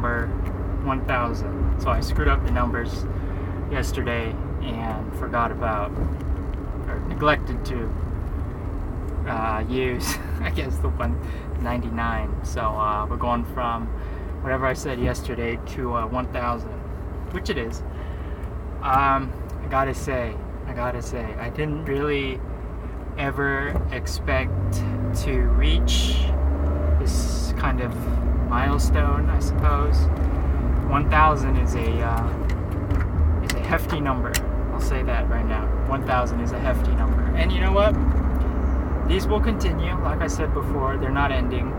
number 1000. So I screwed up the numbers yesterday and forgot about, or neglected to use, I guess, the 199. So we're going from whatever I said yesterday to 1000, which it is. I gotta say, I didn't really ever expect to reach this kind of milestone, I suppose. 1000 is a hefty number. I'll say that right now. 1000 is a hefty number. And you know what? These will continue. Like I said before, they're not ending.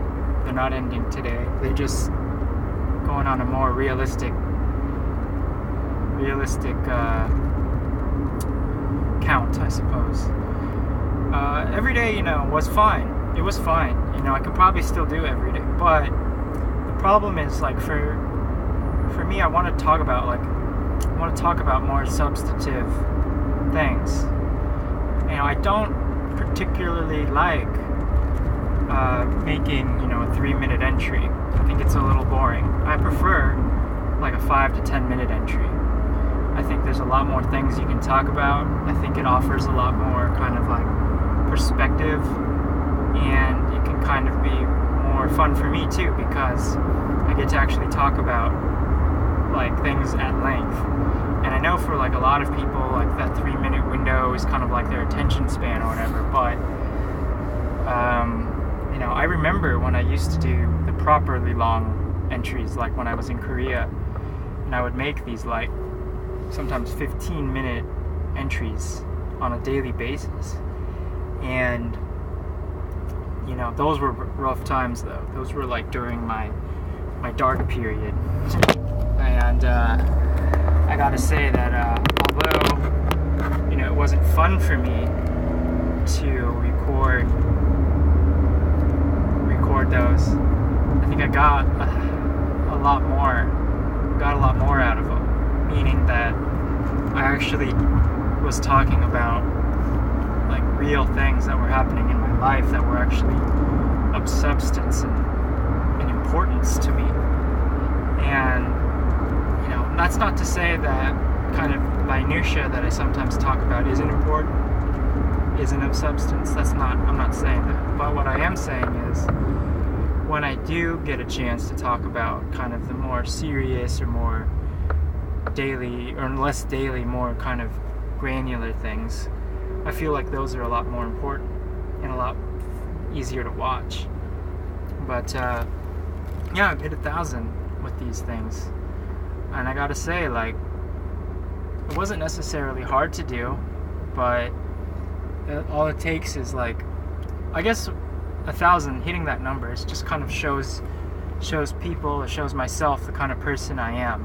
They're not ending today. They're just going on a more realistic count, I suppose. Every day, was fine. It was fine. I could probably still do every day. But the problem is, like, for me, I want to talk about more substantive things. I don't particularly like making, a 3-minute entry. I think it's a little boring. I prefer like a 5 to 10 minute entry. I think there's a lot more things you can talk about. I think it offers a lot more kind of like perspective, and it can kind of be more fun for me too, because I get to actually talk about like things at length. And I know for like a lot of people, like that 3-minute window is kind of like their attention span or whatever, but I remember when I used to do the properly long entries, like when I was in Korea, and I would make these like sometimes 15-minute entries on a daily basis. And those were rough times though. Those were like during my dark period. And I gotta say that although it wasn't fun for me to record those, I think I got a lot more out of them. Meaning that I actually was talking about like real things that were happening in my life that were actually of substance and importance to me. And that's not to say that kind of minutia that I sometimes talk about isn't important, isn't of substance. I'm not saying that. But what I am saying is, when I do get a chance to talk about kind of the more serious or more daily, or less daily, more kind of granular things, I feel like those are a lot more important and a lot easier to watch. But I've hit 1,000 with these things. And I gotta say, like, it wasn't necessarily hard to do, but all it takes is like, I guess 1,000, hitting that number, it just kind of shows people, it shows myself the kind of person I am.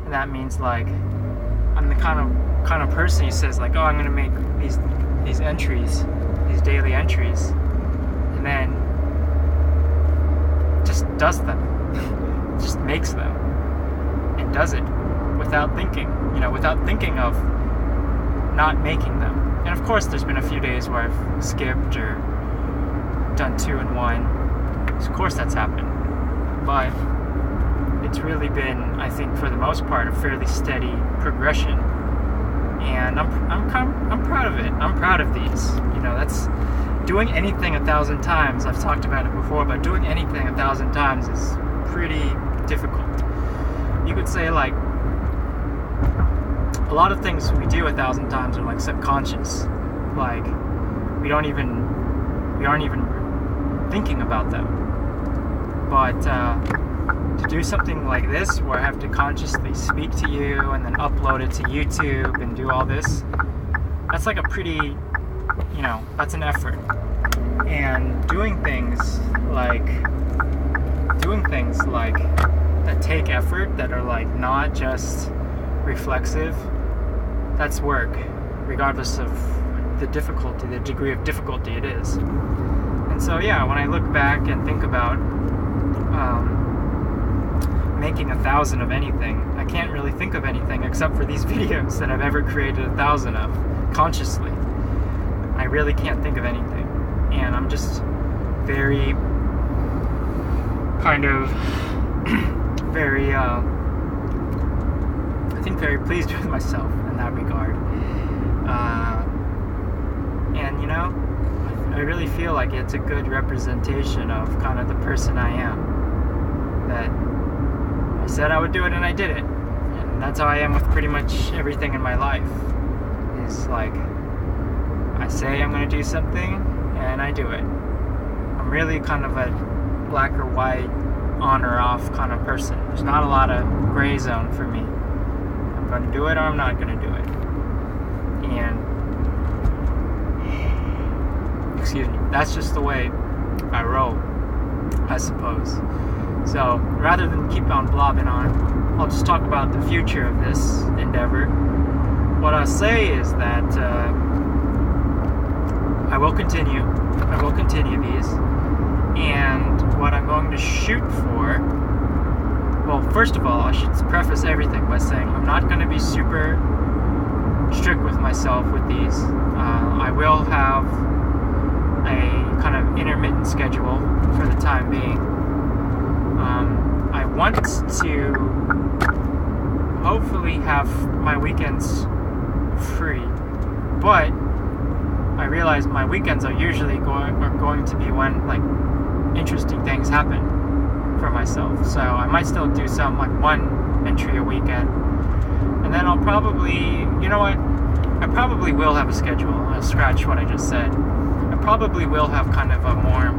And that means like, I'm the kind of person who says like, oh, I'm gonna make these entries, these daily entries, and then just does them, just makes them. And does it without thinking, without thinking of not making them. And of course, there's been a few days where I've skipped or done 2 in 1. So of course, that's happened. But it's really been, I think, for the most part, a fairly steady progression. And I'm proud of it. I'm proud of these. That's doing anything 1,000 times. I've talked about it before, but doing anything 1,000 times is pretty difficult. You could say like a lot of things we do 1,000 times are like subconscious, like we aren't even thinking about them. But to do something like this, where I have to consciously speak to you and then upload it to YouTube and do all this, that's like a pretty, that's an effort. And doing things like that take effort, that are like not just reflexive, that's work, regardless of the degree of difficulty it is. And so when I look back and think about making 1,000 of anything, I can't really think of anything except for these videos that I've ever created 1,000 of consciously. I really can't think of anything, and I'm just very kind of very, I think, very pleased with myself in that regard. And you know, I really feel like it's a good representation of kind of the person I am. That I said I would do it and I did it. And that's how I am with pretty much everything in my life. It's like, I say I'm going to do something and I do it. I'm really kind of a black or white, on or off kind of person. There's not a lot of gray zone for me. I'm going to do it or I'm not going to do it. And excuse me, that's just the way I roll, I suppose. So rather than keep on blobbing on, I'll just talk about the future of this endeavor. What I'll say is that I will continue these, and what I'm going to shoot for, well, first of all, I should preface everything by saying I'm not going to be super strict with myself with these. I will have a kind of intermittent schedule for the time being. I want to hopefully have my weekends free, but I realize my weekends are usually going to be when like interesting things happen for myself. So I might still do some like one entry a weekend, and then I'll probably, you know what? I probably will have a schedule. I'll scratch what I just said. I probably will have kind of a more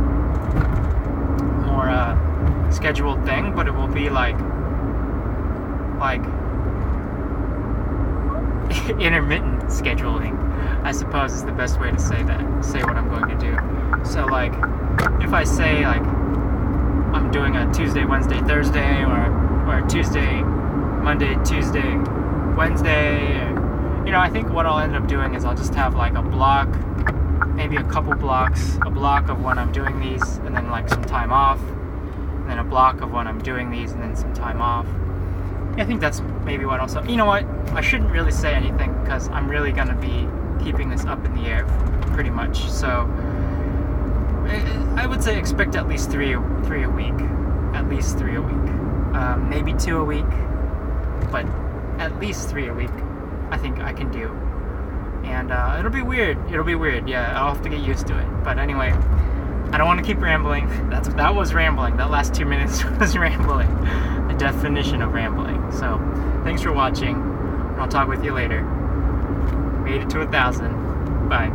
scheduled thing, but it will be like intermittent scheduling, I suppose is the best way to say what I'm going to do. So like, if I say like I'm doing a Tuesday, Wednesday, Thursday, or Tuesday, Monday, Tuesday, Wednesday, you know, I think what I'll end up doing is I'll just have like a block, maybe a couple blocks, a block of when I'm doing these, and then like some time off, and then a block of when I'm doing these, and then some time off. I think that's maybe what I'll say. You know what? I shouldn't really say anything because I'm really going to be keeping this up in the air pretty much. So I would say expect at least three a week. At least 3 a week. Maybe 2 a week, but at least 3 a week I think I can do. And it'll be weird. Yeah, I'll have to get used to it. But anyway, I don't want to keep rambling. That was rambling. That last 2 minutes was rambling. The definition of rambling. So, thanks for watching, and I'll talk with you later. Made it to 1,000. Bye.